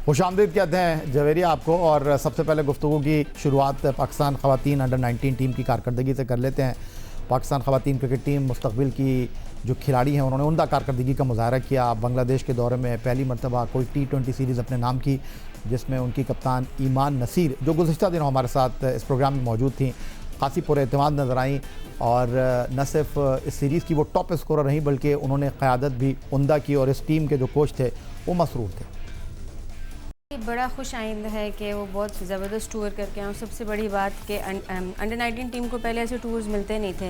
खुशामदीद कहते हैं जवेरिया आपको। और सबसे पहले गुफ्तगू की शुरुआत पाकिस्तान ख़वातीन अंडर 19 टीम की कारकर्दगी से कर लेते हैं। पाकिस्तान ख़वातीन क्रिकेट टीम मुस्तकबिल की जो खिलाड़ी हैं उन्होंने उमदा कारकर्दगी का मुजाहरा किया। बांग्लादेश के दौरे में पहली मरतबा कोई T20 सीरीज़ अपने नाम की, जिसमें उनकी कप्तान ईमान नसीर जो गुज़िश्ता दिनों हमारे साथ इस प्रोग्राम में मौजूद थी खासी पुरएतमाद नज़र आई। और न सिर्फ इस सीरीज़ की वो टॉप स्कोरर रहीं बल्कि उन्होंने क़यादत भी उमदा की और इस टीम के जो कोच थे वो मसरूर थे। बड़ा खुश आइंद है कि वो बहुत ज़बरदस्त टूर करके आए। सबसे बड़ी बात कि अंडर 19 टीम को पहले ऐसे टूर्स मिलते नहीं थे,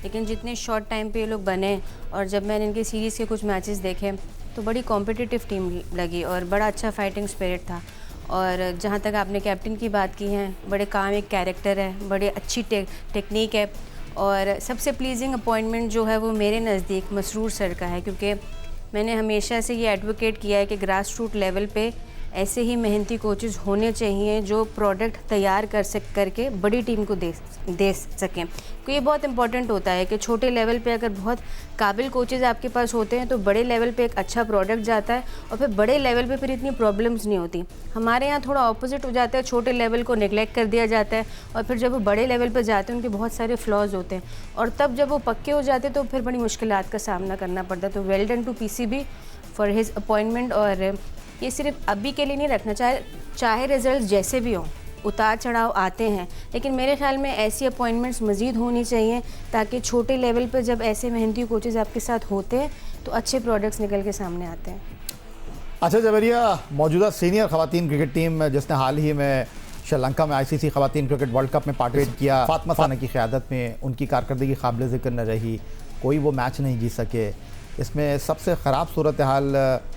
लेकिन जितने शॉर्ट टाइम पे ये लोग बने और जब मैंने इनके सीरीज़ के कुछ मैचेस देखे तो बड़ी कॉम्पिटिटिव टीम लगी और बड़ा अच्छा फाइटिंग स्पिरिट था। और जहाँ तक आपने कैप्टन की बात की है, बड़े काम एक कैरेक्टर है, बड़ी अच्छी टेक्निक है। और सबसे प्लीजिंग अपॉइंटमेंट जो है वो मेरे नज़दीक मसरूर सर का है, क्योंकि मैंने हमेशा से ये एडवोकेट किया है कि ग्रास रूट लेवल पे ऐसे ही मेहनती कोचेज़ होने चाहिए जो प्रोडक्ट तैयार करके बड़ी टीम को दे सकें। तो ये बहुत इंपॉर्टेंट होता है कि छोटे लेवल पे अगर बहुत काबिल कोचेज़ आपके पास होते हैं तो बड़े लेवल पे एक अच्छा प्रोडक्ट जाता है और फिर बड़े लेवल पे फिर इतनी प्रॉब्लम्स नहीं होती। हमारे यहाँ थोड़ा ऑपोजिट हो जाता है, छोटे लेवल को नेगलेक्ट कर दिया जाता है और फिर जब वो बड़े लेवल पर जाते हैं उनके बहुत सारे फ्लॉज होते हैं और तब जब वो पक्के हो जाते तो फिर बड़ी मुश्किलात का सामना करना पड़ता है। तो well done to PCB for his appointment. और ये सिर्फ अभी के लिए नहीं रखना, चाहे रिजल्ट जैसे भी हों, उतार चढ़ाव आते हैं, लेकिन मेरे ख्याल में ऐसी अपॉइंटमेंट्स मज़ीद होनी चाहिए ताकि छोटे लेवल पर जब ऐसे मेहनती कोचेज़ आपके साथ होते हैं तो अच्छे प्रोडक्ट्स निकल के सामने आते हैं। अच्छा जवेरिया, मौजूदा सीनियर ख़वातीन क्रिकेट टीम जिसने हाल ही में श्रीलंका में ICC ख़वातीन क्रिकेट वर्ल्ड कप में पार्टिसिपेट किया, फातिमा साना की क़यादत में उनकी कारकर्दगी काबिल ज़िक्र न रही, कोई वो मैच नहीं जीत सके। इसमें सबसे ख़राब सूरत हाल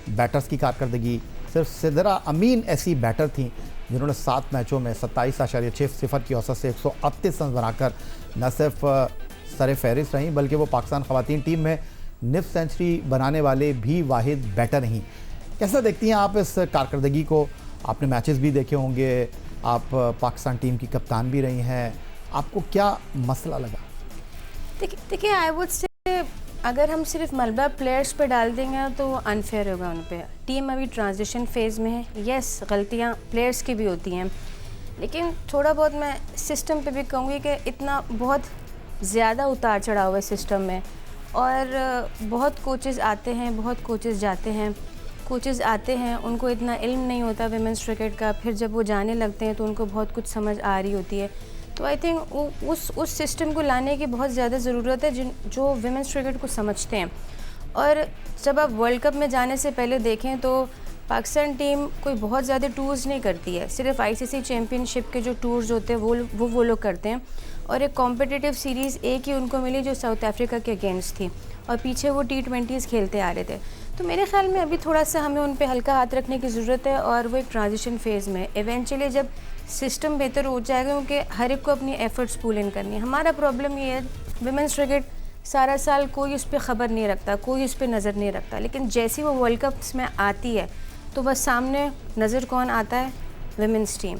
बैटर्स की कारकर्दगी, सिर्फ सिदरा अमीन ऐसी बैटर थी जिन्होंने 7 मैचों में 27.6 की औसत से 138 रन बनाकर न सिर्फ सर फहरिस्त रहीं बल्कि वो पाकिस्तान ख़वातीन टीम में निफ सेंचुरी बनाने वाले भी वाहिद बैटर रहीं। कैसा देखती हैं आप इस कारकर्दगी को? आपने मैचेस भी देखे होंगे, आप पाकिस्तान टीम की कप्तान भी रही हैं, आपको क्या मसला लगा? देखिए आई वुड से अगर हम सिर्फ मलबा प्लेयर्स पे डाल देंगे तो अनफेयर होगा उन पे। टीम अभी ट्रांजिशन फेज़ में है, यस गलतियाँ प्लेयर्स की भी होती हैं, लेकिन थोड़ा बहुत मैं सिस्टम पे भी कहूँगी कि इतना बहुत ज़्यादा उतार चढ़ाव है सिस्टम में। और बहुत कोचेज़ आते हैं, बहुत कोचेज़ जाते हैं। कोचेज़ आते हैं उनको इतना इल्म नहीं होता विमेंस क्रिकेट का, फिर जब वो जाने लगते हैं तो उनको बहुत कुछ समझ आ रही होती है। तो आई थिंक उस सिस्टम को लाने की बहुत ज़्यादा ज़रूरत है जो विमेंस क्रिकेट को समझते हैं। और जब आप वर्ल्ड कप में जाने से पहले देखें तो पाकिस्तान टीम कोई बहुत ज़्यादा टूर्स नहीं करती है, सिर्फ ICC चैम्पियनशिप के जो टूर्स होते हैं वो लोग करते हैं। और एक कॉम्पिटिटिव सीरीज़ एक ही उनको मिली जो साउथ अफ्रीका के अगेंस्ट थी और पीछे वो T20s खेलते आ रहे थे। तो मेरे ख्याल में अभी थोड़ा सा हमें उन पे हल्का हाथ रखने की ज़रूरत है और वो एक ट्रांजिशन फेज़ में इवेंचुअली जब सिस्टम बेहतर हो जाएगा, क्योंकि हर एक को अपनी एफ़र्ट्स पुल इन करनी है। हमारा प्रॉब्लम ये है विमेंस क्रिकेट सारा साल कोई उस पर ख़बर नहीं रखता, कोई उस पर नज़र नहीं रखता, लेकिन जैसे वो वर्ल्ड कप्स में आती है तो बस सामने नज़र कौन आता है? Women's team.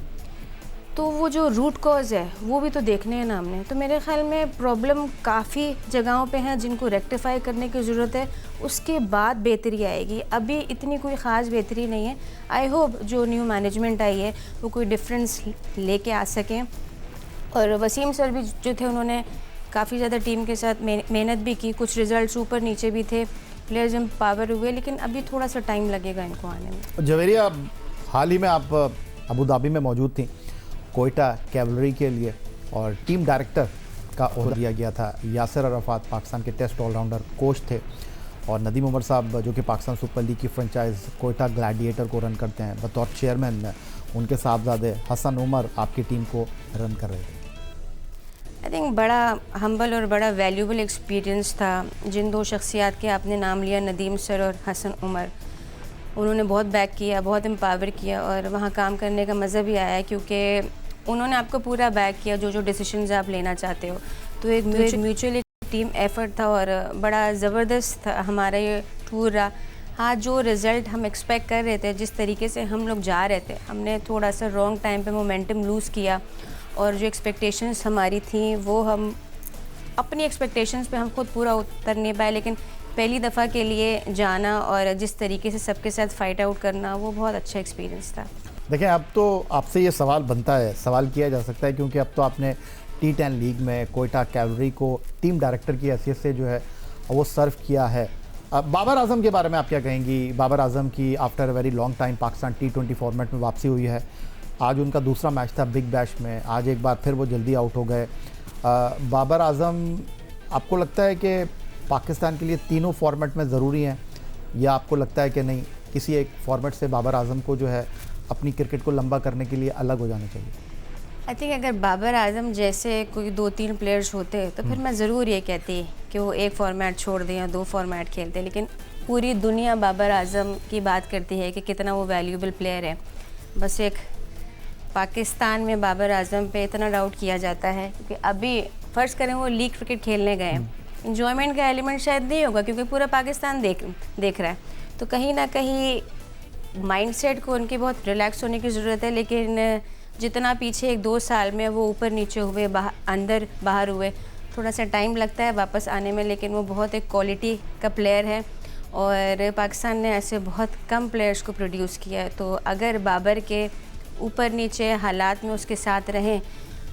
तो वो जो रूट कॉज है वो भी तो देखने हैं ना हमने। तो मेरे ख्याल में प्रॉब्लम काफ़ी जगहों पे हैं जिनको रेक्टिफाई करने की ज़रूरत है, उसके बाद बेहतरी आएगी। अभी इतनी कोई ख़ास बेहतरी नहीं है। आई होप जो न्यू मैनेजमेंट आई है वो कोई डिफरेंस लेके आ सकें। और वसीम सर भी जो थे उन्होंने काफ़ी ज़्यादा टीम के साथ मेहनत भी की, कुछ रिज़ल्ट ऊपर नीचे भी थे, प्लेयर्स एम्पावर हुए, लेकिन अभी थोड़ा सा टाइम लगेगा इनको आने में। जवेरिया, हाल ही में आप अबू धाबी में मौजूद थी कोयटा कैवलरी के लिए और टीम डायरेक्टर का ओहदा दिया गया था। यासिर अराफात पाकिस्तान के टेस्ट ऑलराउंडर कोच थे और नदीम उमर साहब जो कि पाकिस्तान सुपर लीग की फ्रेंचाइज कोयटा ग्लैडिएटर को रन करते हैं, बतौर चेयरमैन उनके साहबजादे हसन उमर आपकी टीम को रन कर रहे थे। आई थिंक बड़ा हम्बल और बड़ा वैल्यूबल एक्सपीरियंस था। जिन 2 शख्सियात के आपने नाम लिया, नदीम सर और हसन उमर, उन्होंने बहुत बैक किया, बहुत एम्पावर किया और वहाँ काम करने का मज़ा भी आया क्योंकि उन्होंने आपको पूरा बैक किया जो डिसीजंस आप लेना चाहते हो। तो एक म्यूचुअली टीम एफ़र्ट था और बड़ा ज़बरदस्त था हमारा ये टूर रहा। हाँ, जो रिज़ल्ट हम एक्सपेक्ट कर रहे थे, जिस तरीके से हम लोग जा रहे थे, हमने थोड़ा सा रॉन्ग टाइम पे मोमेंटम लूज़ किया और जो एक्सपेक्टेशंस हमारी थी वो हम अपनी एक्सपेक्टेशंस पे हम खुद पूरा उतर नहीं पाए। लेकिन पहली दफ़ा के लिए जाना और जिस तरीके से सबके साथ फ़ाइट आउट करना, वो बहुत अच्छा एक्सपीरियंस था। देखें, अब तो आपसे ये सवाल बनता है, सवाल किया जा सकता है, क्योंकि अब तो आपने T10 लीग में कोयटा कैवलरी को टीम डायरेक्टर की हैसियत से जो है वो सर्व किया है। बाबर आजम के बारे में आप क्या कहेंगी? बाबर आजम की after a very long time Pakistan T20 format में वापसी हुई है। आज उनका दूसरा मैच था बिग बैश में, आज एक बार फिर वो जल्दी आउट हो गए। बाबर आजम, आपको लगता है कि पाकिस्तान के लिए तीनों फॉर्मेट में ज़रूरी हैं, या आपको लगता है कि नहीं, किसी एक फॉर्मेट से बाबर आजम को जो है अपनी क्रिकेट को लंबा करने के लिए अलग हो जाना चाहिए? आई थिंक अगर बाबर आजम जैसे कोई 2-3 प्लेयर्स होते तो फिर मैं ज़रूर ये कहती कि वो एक फॉर्मेट छोड़ दें या 2 फॉर्मेट खेलते, लेकिन पूरी दुनिया बाबर आजम की बात करती है कि कितना वो वैल्यूबल प्लेयर है। बस एक पाकिस्तान में बाबर आजम पे इतना डाउट किया जाता है क्योंकि अभी फ़र्ज़ करें वो लीग क्रिकेट खेलने गए हैं, इंजॉयमेंट का एलिमेंट शायद नहीं होगा क्योंकि पूरा पाकिस्तान देख रहा है, तो कहीं ना कहीं माइंडसेट को उनकी बहुत रिलैक्स होने की ज़रूरत है। लेकिन जितना पीछे 1-2 साल में वो ऊपर नीचे हुए, अंदर बाहर हुए, थोड़ा सा टाइम लगता है वापस आने में, लेकिन वो बहुत एक क्वालिटी का प्लेयर है और पाकिस्तान ने ऐसे बहुत कम प्लेयर्स को प्रोड्यूस किया है। तो अगर बाबर के ऊपर नीचे हालात में उसके साथ रहें,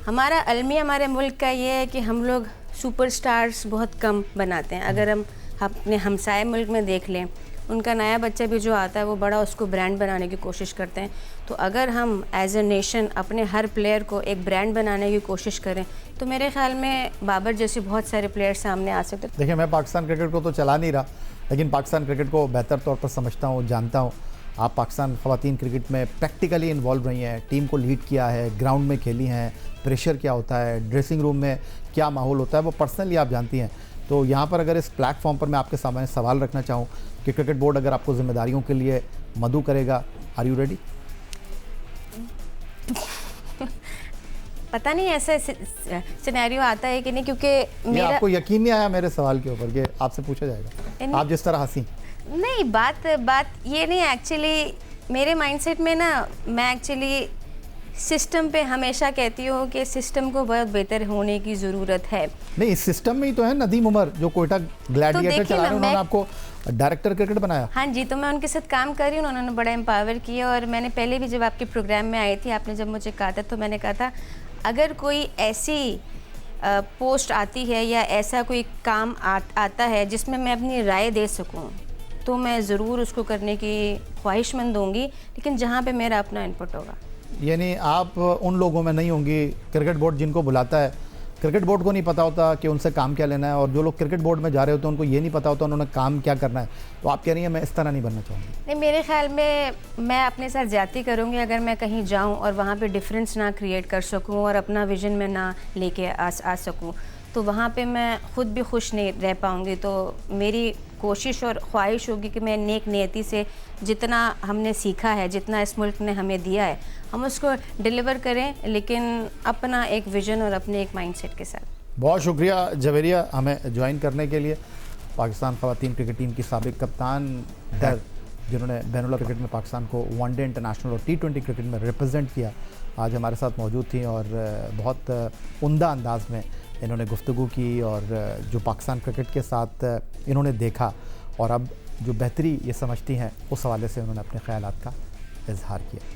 हमारा अलमिया हमारे मुल्क का ये है कि हम लोग सुपरस्टार्स बहुत कम बनाते हैं। अगर हम अपने हमसाए मुल्क में देख लें, उनका नया बच्चा भी जो आता है वो बड़ा उसको ब्रांड बनाने की कोशिश करते हैं। तो अगर हम एज ए नेशन अपने हर प्लेयर को एक ब्रांड बनाने की कोशिश करें तो मेरे ख्याल में बाबर जैसे बहुत सारे प्लेयर सामने आ सकते हैं। देखिए, मैं पाकिस्तान क्रिकेट को तो चला नहीं रहा, लेकिन पाकिस्तान क्रिकेट को बेहतर तौर पर समझता हूँ, जानता हूँ। आप पाकिस्तान ख़वातीन क्रिकेट में प्रैक्टिकली इन्वॉल्व रही हैं, टीम को लीड किया है, ग्राउंड में खेली हैं, प्रेशर क्या होता है, ड्रेसिंग रूम में क्या माहौल होता है, वो पर्सनली आप जानती हैं। तो यहाँ पर अगर इस प्लेटफॉर्म पर मैं आपके सामने सवाल रखना चाहूँ कि क्रिकेट बोर्ड अगर आपको जिम्मेदारियों के लिए मदऊ करेगा, आर यू रेडी? पता नहीं ऐसा सिनेरियो आता है कि नहीं, क्योंकि मेरा आपको यकीन नहीं आया मेरे सवाल के ऊपर कि आपसे पूछा जाएगा, आप जिस तरह हंसी। नहीं, बात ये नहीं, एक्चुअली मेरे माइंडसेट में ना, मैं एक्चुअली सिस्टम पे हमेशा कहती हूँ कि सिस्टम को बहुत बेहतर होने की ज़रूरत है। नहीं, इस सिस्टम में ही तो है नदीम उमर जो कोयटा ग्लैडिएटर चला रहे हैं, उन्होंने आपको डायरेक्टर क्रिकेट बनाया। हाँ जी, तो मैं उनके साथ काम कर रही हूँ, उन्होंने बड़ा एम्पावर किया। और मैंने पहले भी जब आपके प्रोग्राम में आई थी, आपने जब मुझे कहा था, तो मैंने कहा था अगर कोई ऐसी पोस्ट आती है या ऐसा कोई काम आता है जिसमें मैं अपनी राय दे सकूँ तो मैं ज़रूर उसको करने की ख्वाहिशमंद होंगी, लेकिन जहाँ पे मेरा अपना इनपुट होगा। यानी आप उन लोगों में नहीं होंगी, क्रिकेट बोर्ड जिनको बुलाता है, क्रिकेट बोर्ड को नहीं पता होता कि उनसे काम क्या लेना है, और जो लोग क्रिकेट बोर्ड में जा रहे होते हैं उनको ये नहीं पता होता उन्होंने काम क्या करना है। तो आप कह रही हैं मैं इस तरह नहीं बनना चाहूँगी? नहीं, मेरे ख्याल में मैं अपने साथ ज़्यादती करूँगी अगर मैं कहीं जाऊँ और वहाँ पे डिफरेंस ना क्रिएट कर सकूँ और अपना विजन में ना लेके आ सकूँ, तो वहाँ पे मैं ख़ुद भी खुश नहीं रह पाऊँगी। तो मेरी कोशिश और ख्वाहिश होगी कि मैं नेक नियति से जितना हमने सीखा है, जितना इस मुल्क ने हमें दिया है, हम उसको डिलीवर करें, लेकिन अपना एक विज़न और अपने एक माइंडसेट के साथ। बहुत शुक्रिया जवेरिया हमें ज्वाइन करने के लिए। पाकिस्तान ख़वातीन क्रिकेट टीम की साबिक कप्तान, जिन्होंने बैनुल क्रिकेट में पाकिस्तान को वनडे इंटरनेशनल और T20 क्रिकेट में रिप्रेजेंट किया, आज हमारे साथ मौजूद थी और बहुत उम्दा अंदाज में इन्होंने गुफ्तगू की और जो पाकिस्तान क्रिकेट के साथ इन्होंने देखा और अब जो बेहतरी ये समझती हैं, उस हवाले से उन्होंने अपने ख़यालात का इजहार किया।